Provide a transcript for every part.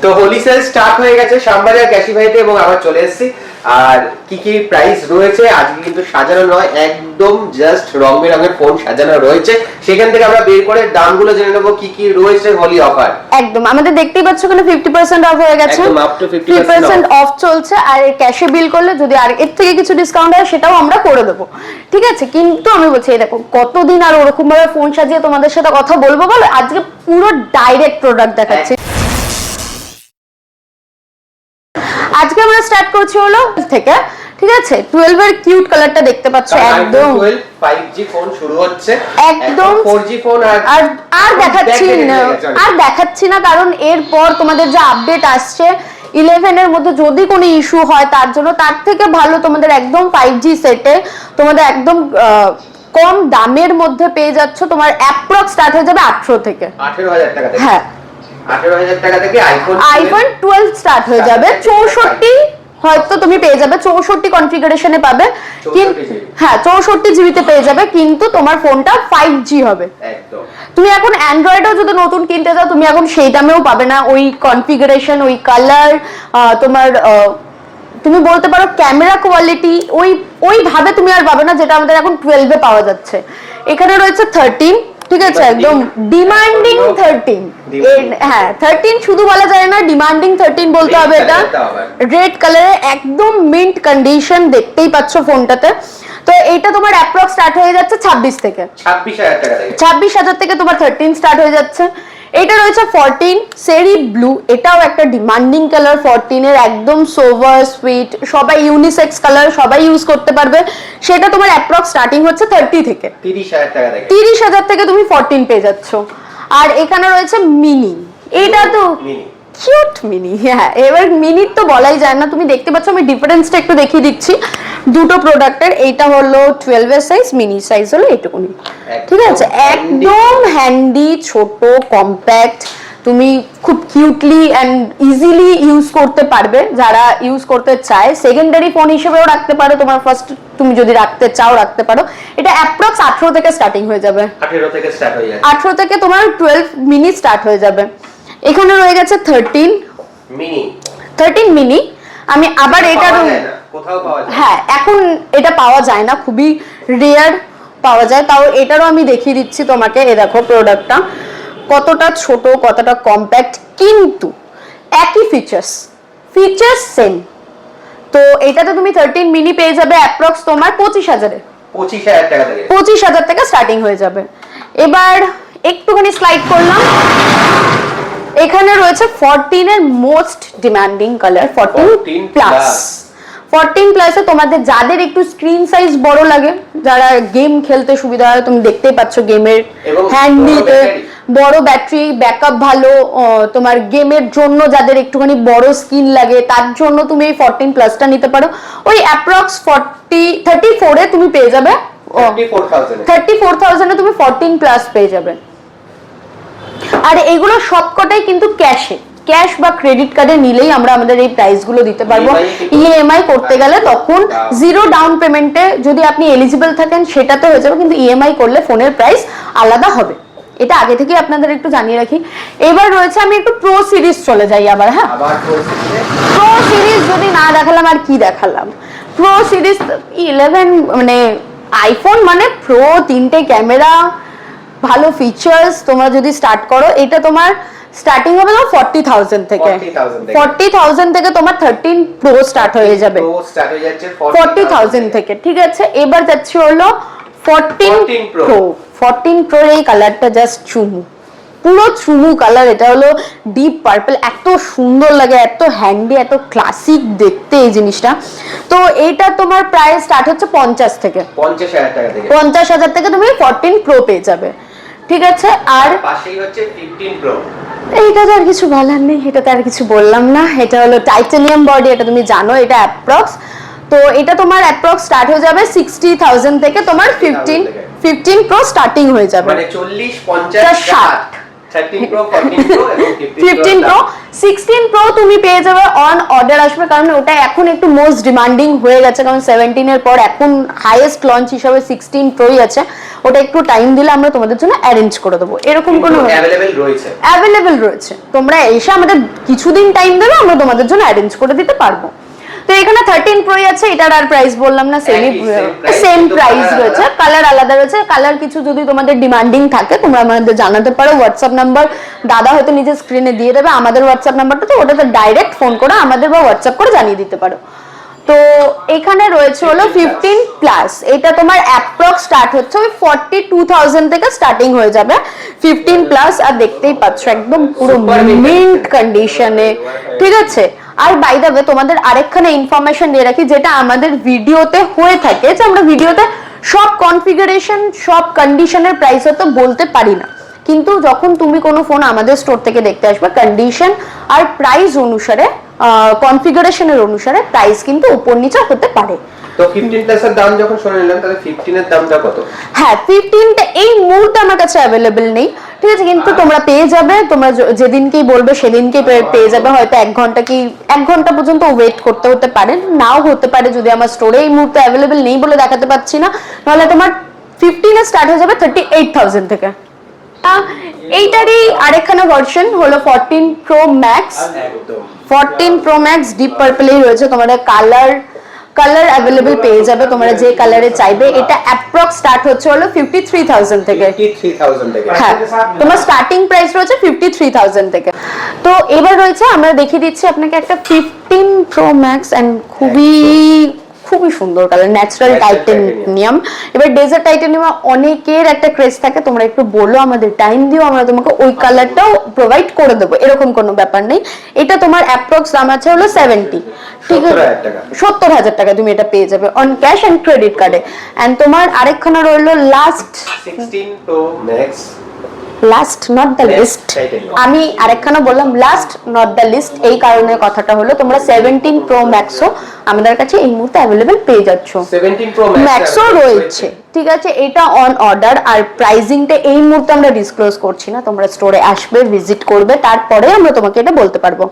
তো Holi sell start হয়ে গেছে শ্যামবাজার ক্যাশিভাইতে এবং আবার চলে এসেছি। আর কি কি প্রাইস রয়েছে আজকে কিন্তু সাজানো নয়, একদম জাস্ট রং বেরঙের ফোন সাজানো রয়েছে। সেখান থেকে আমরা বের করে দামগুলো জেনে নেব কি কি রয়েছে হোলি অফার। একদম আমাদের দেখতেই পাচ্ছ এখানে 50% অফ হয়ে গেছে, একদম আপ টু 50% অফ চলছে। আর ক্যাশে বিল করলে যদি আর এর থেকে কিছু ডিসকাউন্ট হয় সেটাও আমরা করে দেবো, ঠিক আছে? কিন্তু আমি বলছি এই দেখো কতদিন আর ওরকম ভাবে ফোন সাজিয়ে তোমাদের সাথে কথা বলবো বলো, আজকে পুরো ডাইরেক্ট প্রোডাক্ট দেখাচ্ছি। আজকে আমরা স্টার্ট করছি হলো থেকে, ঠিক আছে? 12 এর কিউট কালারটা দেখতে পাচ্ছ, একদম 12 5G ফোন শুরু হচ্ছে, একদম 4G ফোন আর দেখাচ্ছি না কারণ এরপর তোমাদের যে আপডেট আসছে 11 এর মধ্যে যদি কোনো ইস্যু হয় তার জন্য, তার থেকে ভালো তোমাদের একদম 5G সেটে তোমাদের একদম কম দামের মধ্যে পেয়ে যাচ্ছ। তোমার অ্যাপ্রক্স স্টার্ট হয়ে যাবে 18 থেকে 18000 টাকা থেকে। হ্যাঁ 18000 টাকা থেকে আইফোন 12 স্টার্ট হয়ে যাবে। 64 হয়তো তুমি পেয়ে যাবে, 64 কনফিগারেশনে পাবে, কিন্তু হ্যাঁ 64 জিবিতে পেয়ে যাবে, কিন্তু তোমার ফোনটা 5G হবে একদম। তুমি এখন অ্যান্ড্রয়েডও যদি নতুন কিনতে যাও তুমি এখন সেই দামেও পাবে না, ওই কনফিগারেশন, ওই কালার, তোমার তুমি বলতে পারো ক্যামেরা কোয়ালিটি ওইভাবে তুমি আর পাবে না যেটা আমাদের এখন 12 এ পাওয়া যাচ্ছে। এখানে রয়েছে 13, ঠিক আছে? একদম ডিমান্ডিং 13। হ্যাঁ 13 শুধু বলা যায় না, ডিমান্ডিং 13 বলতে হবে। এটা রেড কালারে একদম মিন্ট কন্ডিশন, দেখতেই পাচ্ছ ফোনটাতে। তো এইটা তোমার অ্যাপ্রক্স স্টার্ট হয়ে যাচ্ছে 26 থেকে, 26000 টাকা থেকে। 26000 থেকে তোমার 13 স্টার্ট হয়ে যাচ্ছে। এটা রয়েছে 14 সেরি ব্লু, এটাও একটা ডিমান্ডিং কালার। 14 এর একদম সোভার সুইট, সবাই ইউনিসেক্স কালার, সবাই ইউজ করতে পারবে। সেটা তোমার অ্যাপ্রক্স স্টার্টিং হচ্ছে 30 থেকে, 30000 টাকা থেকে। 30000 থেকে তুমি 14 পেয়ে যাচ্ছ। আর এখানে রয়েছে মিনি, এটা তো কিউট মিনি। হ্যাঁ এবার মিনি তো বলাই যায় না, তুমি দেখতে পাচ্ছ। আমি ডিফারেন্সটা একটু দেখিয়ে দিচ্ছি দুটো প্রোডাক্টের। এইটা হলো 12 এর সাইজ, মিনি সাইজ হলো এইটুকুনি, ঠিক আছে? একদম হ্যান্ডি, ছোট, কম্প্যাক্ট, তুমি খুব কিউটলি অ্যান্ড ইজিলি ইউজ করতে পারবে। যারা ইউজ করতে চায় সেকেন্ডারি ফোন হিসেবেও রাখতে পারো, তোমার ফার্স্ট তুমি যদি রাখতে চাও রাখতে পারো। এটা অ্যাপ্রক্স 18 থেকে স্টার্টিং হয়ে যাবে, 18 থেকে স্টার্ট হয়ে যাবে। 18 থেকে তোমার 12 মিনি স্টার্ট হয়ে যাবে। এখানে রয়ে গেছে 13 মিনি। আমি আবার এটা কোথাও পাওয়া যায়, হ্যাঁ এখন এটা পাওয়া যায় না, খুবই রেয়ার পাওয়া যায়। তাও এটারও আমি দেখিয়ে দিচ্ছি তোমাকে। এ দেখো প্রোডাক্টটা কতটা ছোট, কতটা কম্প্যাক্ট, কিন্তু একই ফিচার্স সেম। তো এটাতে তুমি 13 মিনি পেয়ে যাবে অ্যাপ্রক্স তোমার 25000 এ, 25000 টাকা থেকে। 25000 থেকে স্টার্টিং হয়ে যাবে। এবার একটুখানি স্লাইড করলাম, এখানে রয়েছে 14 এর মোস্ট ডিমান্ডিং কালার 14 প্লাস। 14 প্লাসে তোমাদের যাদের একটু স্ক্রিন সাইজ বড় লাগে, যারা গেম খেলতে সুবিধা হয়, তুমি দেখতেই পাচ্ছ গেমের হ্যান্ডিতে বড় ব্যাটারি ব্যাকআপ ভালো, তোমার গেমের জন্য যাদের একটুখানি বড় স্ক্রিন লাগে তার জন্য তুমি এই 14 প্লাসটা নিতে পারো। ওই অ্যাপ্রক্স 34 এ তুমি পেয়ে যাবে, 34000 এ তুমি 14 প্লাস পেয়ে যাবে। আর এগুলো সবকটাই কিন্তু ক্যাশ বা ক্রেডিট কার্ডে নিলেই আমরা আমাদের এই প্রাইস গুলো দিতে পারবো। ইএমআই করতে গেলে তখন জিরো ডাউন পেমেন্টে যদি আপনি এলিজিবল থাকেন সেটাতে হয়ে যাবে, কিন্তু ইএমআই করলে ফোনের প্রাইস আলাদা হবে। এটা আগে থেকে আপনাদের একটু জানিয়ে রাখি। এবার রয়েছে, আমি একটু প্রো সিরিজ চলে যাই আবার। হ্যাঁ প্রো সিরিজ যদি না দেখালাম আর কি দেখালাম। প্রো সিরিজ 11 মানে আইফোন মানে প্রো, 3টে ক্যামেরা, ভালো ফিচার্স। তোমরা যদি স্টার্ট করো, এটা তোমার স্টার্টিং হবে না 40000 থেকে। 40000 থেকে তোমার 13 প্রো স্টার্ট হয়ে যাবে, 40000 থেকে, ঠিক আছে? এবার যাচ্ছে হলো 14 প্রো। 14 প্রো এই কালারটা জাস্ট চুমু, পুরো চুমু কালার। এটা হলো ডিপ পার্পল, এত সুন্দর লাগে, এত হ্যান্ডি, এত ক্লাসিক দেখতে এই জিনিসটা। তো এইটা তোমার প্রাইস স্টার্ট হচ্ছে 50 থেকে, 50000 টাকা থেকে। 50000 থেকে তুমি 14 প্রো পেয়ে যাবে, ঠিক আছে? আর পাশেই হচ্ছে 15 প্রো। এইটা তো আর কিছু বলার নেই, এটাতে আর কিছু বললাম না। এটা হলো টাইটানিয়াম বডি, এটা তুমি জানো, এটা অ্যাপ্রক্স। তো এটা তোমার অ্যাপ্রক্স স্টার্ট হয়ে যাবে 60000 থেকে, তোমার 15 প্রো স্টার্টিং হয়ে যাবে, মানে 40 50 60। 13 প্রো 14 প্রো এবং 15 প্রো 16 Pro তুমি পেয়ে যাবে অন অর্ডার আসবে, কারণ ওটা এখন একটু মোস্ট ডিমান্ডিং হয়ে গেছে, কারণ 17 এর পর এখন হাইয়েস্ট লঞ্চ হিসেবে 16 Pro আছে। ওটা একটু টাইম দিলে আমরা তোমাদের জন্য অ্যারেঞ্জ করে দেবো, এরকম কোনো অ্যাভেলেবেল রয়েছে। তোমরা এসে আমাদের কিছুদিন টাইম দেবে, আমরা তোমাদের জন্য অ্যারেঞ্জ করে দিতে পারবো। তো এখানে 13 Pro আছে, এটার আর প্রাইস বললাম না, সেম প্রাইস রয়েছে, কালার আলাদা রয়েছে। কালার কিছু যদি তোমাদের ডিমান্ডিং থাকে তোমরা আমাদের জানাতে পারো, হোয়াটসঅ্যাপ নাম্বার দাদা হয়তো নিজে স্ক্রিনে দিয়ে দেবে, আমাদের হোয়াটসঅ্যাপ নাম্বারটা, তো ওটাতে ডাইরেক্ট ফোন করে আমাদের বা হোয়াটসঅ্যাপ করে জানিয়ে দিতে পারো। তো এখানে রয়েছে হলো 15 প্লাস, এটা তোমার অ্যাপ্রক্স স্টার্ট হচ্ছে ওই 42,000 থেকে স্টার্টিং হয়ে যাবে 15 প্লাস। আর দেখতেই পাচ্ছ একদম পুরো মিন্ট কন্ডিশনে, ঠিক আছে। আর বাই দ্য ওয়ে তোমাদের আরেকখানে ইনফরমেশন দিয়ে রাখি, যেটা আমাদের ভিডিওতে হয়ে থাকে, যে আমরা ভিডিওতে সব কনফিগারেশন সব কন্ডিশনের প্রাইস হয়তো বলতে পারি না, কিন্তু যখন তুমি কোনো ফোন আমাদের স্টোর থেকে দেখতে আসবে, কন্ডিশন আর প্রাইস অনুসারে কনফিগারেশনের অনুসারে প্রাইস কিন্তু উপর নিচে হতে পারে। তো 15 প্লাস এর দাম যখন শুনে নিলাম, তাহলে 15 এর দামটা কত? হ্যাঁ, 15 টা এই মুহূর্তে আমার কাছে अवेलेबल নেই, ঠিক আছে, কিন্তু তোমরা পেয়ে যাবে, তোমরা যেদিনকেই বলবে সেদিনকেই পেয়ে যাবে। হয়তো 1 ঘন্টা পর্যন্ত ওয়েট করতে হতে পারে, নাও হতে পারে, যদি আমার স্টোরে এই মুহূর্তে अवेलेबल নেই বলে দেখাতে পাচ্ছি না। নাহলে তোমার 15 এ স্টার্ট হয়ে যাবে 38,000 থেকে। এইটারই আরেকখানা ভার্সন হলো 14 Pro Max। 14 Pro Max deep পার্পলেই রয়েছে, তোমরা কালার अवेलेबल পেয়ে যাবে, তোমরা যে কালারে চাইবে। এটা অ্যাপ্রক্স স্টার্ট হচ্ছে হলো 53,000 থেকে। 53,000 থেকে, হ্যাঁ, তোমার স্টার্টিং প্রাইস রয়েছে 53,000 থেকে। তো এবার রয়েছে, আমরা দেখিয়ে দিচ্ছি আপনাকে একটা 15 Pro Max এন্ড খুবই সুন্দর কালার, ন্যাচারাল টাইটেনিয়াম। এবার ডেজার্ট টাইটেনিয়াম অনেকের একটা ক্রেজ থাকে, তোমরা একটু বলো, আমাদের টাইম দিও, আমরা তোমাকে ওই কালারটাও প্রোভাইড করে দেবো, এরকম কোনো ব্যাপার নেই। এটা তোমার অ্যাপ্রক্স দাম আছে হলো 70, ঠিক আছে, 70,000 টাকা তুমি এটা পেয়ে যাবে অন ক্যাশ এন্ড ক্রেডিট কার্ডে। এন্ড তোমার আরেকখানা রইলো last 16 Pro Max, last not the list. আমি আরেকখানা বললাম লাস্ট নট দ্য লিস্ট, এই কারণে কথাটা হলো তোমরা 17 Pro Max ও আমাদের কাছে এই মুহূর্তে अवेलेबल পেয়ে যাচ্ছ। 17 Pro Max ও রয়েছে, ঠিক আছে। এটা অন অর্ডার, আর প্রাইসিংটা এই মুহূর্তে আমরা ডিসক্লোজ করছি না, তোমরা স্টোরে আসবে, ভিজিট করবে, তারপরে আমরা তোমাকে এটা বলতে পারবো।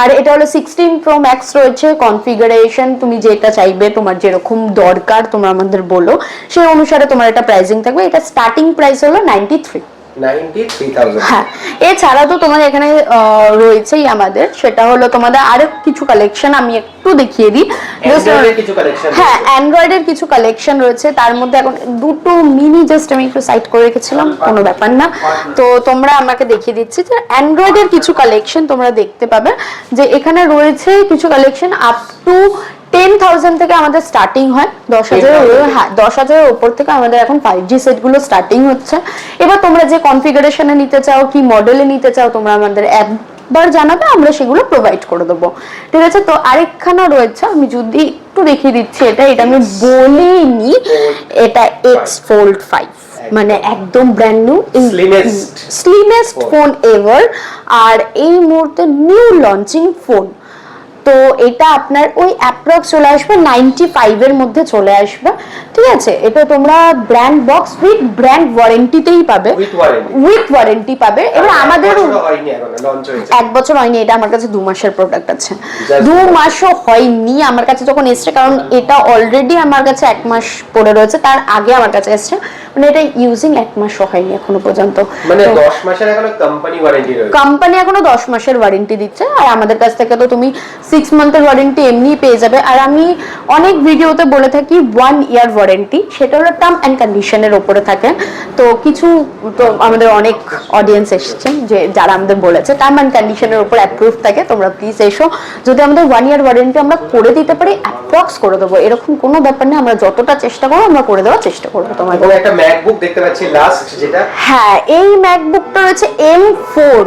আর এটা হলো 16 Pro Max রয়েছে, কনফিগারেশন তুমি যেটা চাইবে, তোমার যেরকম দরকার তোমরা আমাদের বলো, সেই অনুসারে তোমার এটা প্রাইসিং থাকবে। এটা স্টার্টিং প্রাইস হলো 93,000। হ্যাঁ, এছাড়া তো তোমাদের এখানে রয়েছেই আমাদের, সেটা হলো তোমাদের আরো কিছু কালেকশন আমি একটু দেখিয়ে দিই। হ্যাঁ, অ্যান্ড্রয়েডের কিছু কালেকশন রয়েছে, তার মধ্যে এখন দুটো মিনি জাস্ট আমি একটু সাইড করে রেখেছিলাম, কোনো ব্যাপার না। তো তোমরা আমাকে দেখিয়ে দিচ্ছি যে অ্যান্ড্রয়েডের কিছু কালেকশন তোমরা দেখতে পাবে, যে এখানে রয়েছে কিছু কালেকশন আপ টু 10,000 থেকে আমাদের স্টার্টিং হয়, 10,000। হ্যাঁ, 10,000 এর উপর থেকে আমাদের এখন 5G সেট গুলো স্টার্টিং হচ্ছে। এবার তোমরা যে কনফিগারেশনে নিতে চাও, কি মডেলে নিতে চাও, তোমরা আমাদের একবার জানাবে, আমরা সেগুলো প্রোভাইড করে দেবো, ঠিক আছে। তো আরেকখানা রয়েছে, আমি যদি একটু দেখিয়ে দিচ্ছি, এটা আমি বলিনি, এটা X Fold 5, মানে একদম brand new, slimmest phone ever, আর এই মুহূর্তে নিউ লঞ্চিং ফোন। তো এটা আপনার ওই অ্যাপ্রক্স চলে আসবে 95 এর মধ্যে চলে আসবে, ঠিক আছে। এটা তোমরা ব্র্যান্ড বক্স উইথ ব্র্যান্ড ওয়ারেন্টিতেই পাবে, উইথ ওয়ারেন্টি পাবে। এবার আমাদের 1 বছর হয়নি, এটা আমার কাছে 2 মাসের প্রোডাক্ট আছে, 2 মাসও হয়নি আমার কাছে যখন এসছে, কারণ এটা অলরেডি আমার কাছে 1 মাস পড়ে রয়েছে, তার আগে আমার কাছে এসছে, মানে এটা ইউজিং 1 মাসও হয়নি এখনো পর্যন্ত। মানে 10 মাসের এখনো কোম্পানি ওয়ারেন্টি রয়েছে, কোম্পানি এখনো 10 মাসের ওয়ারেন্টি দিচ্ছে, আর আমাদের কাছ থেকে তো তুমি 6 মান্থের ওয়ারেন্টি এমনি পেয়ে যাবে। আর আমি অনেক ভিডিওতে বলে থাকি 1 ইয়ার ওয়ারেন্টি, সেটা হলো টার্ম এন্ড কন্ডিশনের উপরে থাকে। তো কিছু তো আমাদের অনেক অডিয়েন্স এসেছেন যে যারা আমাদের বলেছে টার্ম এন্ড কন্ডিশনের উপর অ্যাপ্রুভ থাকে, তোমরা প্লিজ এসো, যদি আমাদের 1 ইয়ার ওয়ারেন্টি আমরা করে দিতে পারি, অ্যাপ্রক্স করে দেবো, এরকম কোনো ব্যাপার নেই, আমরা যতটা চেষ্টা করবো আমরা করে দেওয়ার চেষ্টা করবো তোমাদের। একটা ম্যাকবুক দেখতে পাচ্ছি লাস্ট, যেটা হ্যাঁ, এই ম্যাকবুকটা রয়েছে M4,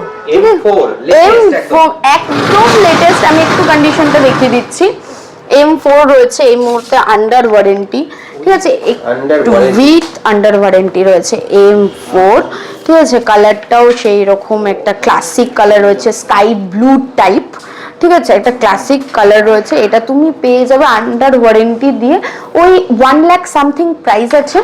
একদম লেটেস্ট। আমি একটু কন্ডিশনটা দেখিয়ে দিচ্ছি। M4 রয়েছে এই মুহূর্তে আন্ডার ওয়ারেন্টি, ঠিক আছে, উইথ আন্ডার ওয়ারেন্টি রয়েছে M4, ঠিক আছে। কালারটাও সেই রকম একটা ক্লাসিক কালার রয়েছে, স্কাই ব্লু টাইপ, ঠিক আছে, একটা ক্লাসিক কালার রয়েছে। এটা তুমি পেয়ে যাবে আন্ডার ওয়ারেন্টি দিয়ে, ওই 1 লাখ সামথিং প্রাইস আছে,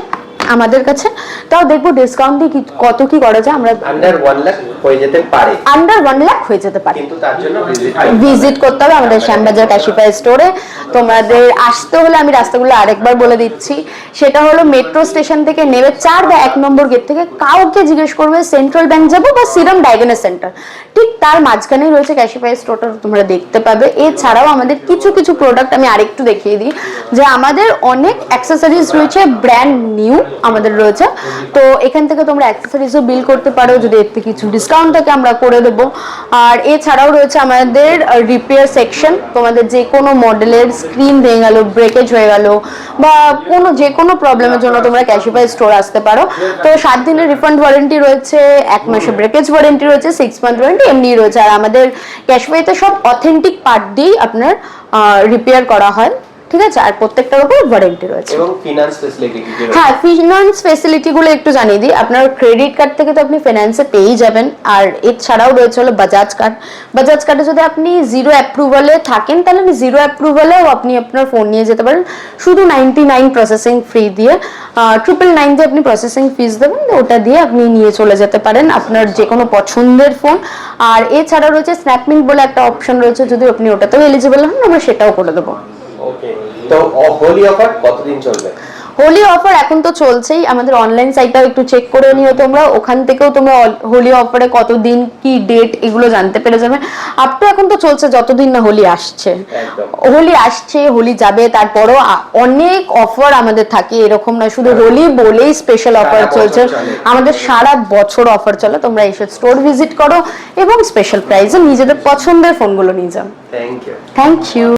আমাদের কাছে, তাও দেখবো ডিসকাউন্ট দিয়ে কত কি করা যায়। আমরা আন্ডার 1 লাখ হয়ে যেতে পারে, আন্ডার 1 লাখ হয়ে যেতে পারে, কিন্তু তার জন্য ভিজিট করতে হবে আমাদের শ্যামবাজার ক্যাশিফাই স্টোরে। তোমাদের আসতে হলে আমি রাস্তাগুলো আরেকবার বলে দিচ্ছি, সেটা হলো মেট্রো স্টেশন থেকে নেমে 4 বা 1 নম্বর গেট থেকে কাউকে জিজ্ঞেস করবে সেন্ট্রাল ব্যাংক যাবো বা সিরাম ডায়াগনস্টিক সেন্টার, ঠিক তার মাঝখানেই রয়েছে ক্যাশিফাই স্টোরটা, তোমরা দেখতে পাবে। এছাড়াও আমাদের কিছু কিছু প্রোডাক্ট আমি আরেকটু দেখিয়ে দিই, যে আমাদের অনেক অ্যাক্সেসরিজ রয়েছে ব্র্যান্ড নিউ আমাদের রয়েছে, তো এখান থেকে তোমরা অ্যাক্সেসরিজও বিল করতে পারো, যদি এর থেকে কিছু ডিসকাউন্ট থাকে আমরা করে দেবো। আর এছাড়াও রয়েছে আমাদের রিপেয়ার সেকশন, তোমাদের যে কোনো মডেলের স্ক্রিন ভেঙে গেল, ব্রেকেজ হয়ে গেল বা যে কোনো প্রবলেমের জন্য তোমরা ক্যাশিফাই স্টোর আসতে পারো। তো 7 দিনের রিফান্ড ওয়ারেন্টি রয়েছে, 1 মাসের ব্রেকেজ ওয়ারেন্টি রয়েছে, 6 মান্থ ওয়ারেন্টি এমনি রয়েছে। আর আমাদের ক্যাশিফাইতে সব অথেন্টিক পার্ট দিয়েই আপনার রিপেয়ার করা হয়, ঠিক আছে। আর প্রত্যেকটার উপর ওয়ারেন্টি রয়েছে। এবং ফিনান্স ফ্যাসিলিটি কি রয়েছে? হ্যাঁ, ফিনান্স ফ্যাসিলিটি গুলো একটু জানিয়ে দিই। আপনার ক্রেডিট কার্ড থেকে তো আপনি ফিনান্সে পেয়েই যাবেন, আর এছাড়াও রয়েছে হলো বাজাজ কার্ড। বাজাজ কার্ডে যদি আপনি জিরো অ্যাপ্রুভালে থাকেন, তাহলে আপনি জিরো অ্যাপ্রুভালেও আপনি আপনার ফোন নিয়ে যেতে পারেন, শুধু 99 প্রসেসিং ফি দিয়ে, 999 দিয়ে আপনি প্রসেসিং ফিস দেবেন, ওটা দিয়ে আপনি নিয়ে চলে যেতে পারেন আপনার যে কোনো পছন্দের ফোন। আর এছাড়া রয়েছে স্ন্যাপমিল বলে একটা অপশন রয়েছে, যদি আপনি ওটাতেও এলিজিবল হন আমরা সেটাও করে দেবো। ওকে, তো হোলি অফার কতদিন চলবে? হোলি অফার এখন তো চলছেই, আমাদের অনলাইন সাইটটাও একটু চেক করে নিও তোমরা, ওখান থেকেও তোমরা হোলি অফারে কতদিন কি ডেট এগুলো জানতে পেরে যাবে। আপ তো এখন তো চলছে যতদিন না হোলি আসছে, হোলি আসছে হোলি যাবে, তারপরও অনেক অফার আমাদের থাকে, এরকম না শুধু হোলি বলেই স্পেশাল অফার চলছে, আমাদের সারা বছর অফার চলে। তোমরা এসে স্টোর ভিজিট করো এবং স্পেশাল প্রাইসে নিজেদের পছন্দের ফোনগুলো নিয়ে যাও। Thank you. Thank you.